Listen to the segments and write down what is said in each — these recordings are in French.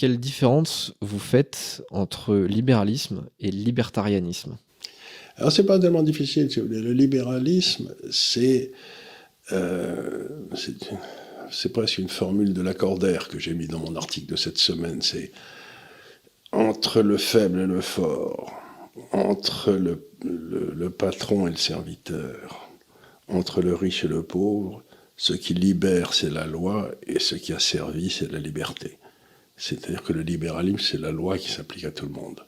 quelle différence vous faites entre libéralisme et libertarianisme? Alors, c'est pas tellement difficile, si vous voulez. Le libéralisme, c'est c'est presque une formule de Lacordaire que j'ai mis dans mon article de cette semaine. C'est entre le faible et le fort, entre le patron et le serviteur, entre le riche et le pauvre, ce qui libère, c'est la loi, et ce qui a servi, c'est la liberté. C'est-à-dire que le libéralisme, c'est la loi qui s'applique à tout le monde.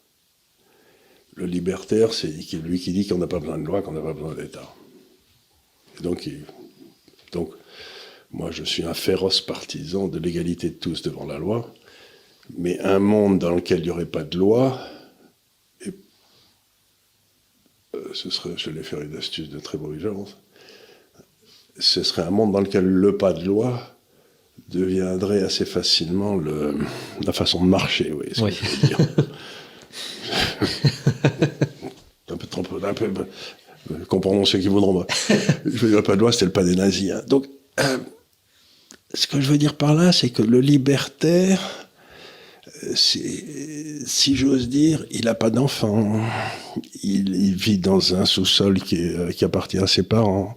Le libertaire, c'est lui qui dit qu'on n'a pas besoin de loi, qu'on n'a pas besoin d'État. Et donc, moi, je suis un féroce partisan de l'égalité de tous devant la loi, mais un monde dans lequel il n'y aurait pas de loi, ce serait, je vais faire une astuce de très mauvais genre, ce serait un monde dans lequel le pas de loi deviendrait assez facilement la façon de marcher, vous voyez ce que je veux dire. un peu, comprenons ceux qui voudront. Je veux dire, le pas de loi, c'était le pas des nazis. Hein. Donc, ce que je veux dire par là, c'est que le libertaire, si j'ose dire, il n'a pas d'enfant. Il vit dans un sous-sol qui appartient à ses parents.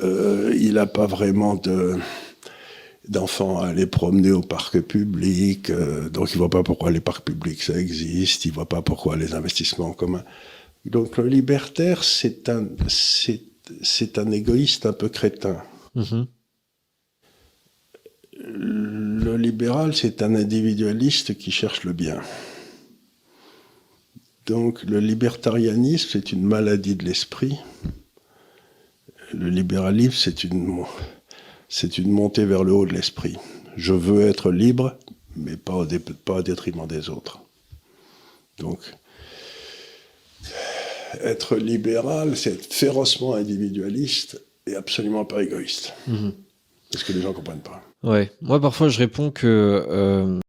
Il n'a pas vraiment d'enfants à aller promener au parc public. Donc, il ne voit pas pourquoi les parcs publics, ça existe. Il ne voit pas pourquoi les investissements en commun. Donc, le libertaire, c'est un égoïste un peu crétin. Mmh. Le libéral, c'est un individualiste qui cherche le bien. Donc, le libertarianisme, c'est une maladie de l'esprit. Le libéralisme, c'est une montée vers le haut de l'esprit. Je veux être libre, mais pas au détriment des autres. Donc, être libéral, c'est être férocement individualiste et absolument pas égoïste. Mmh. C'est ce que les gens ne comprennent pas. Ouais. Moi, parfois, je réponds que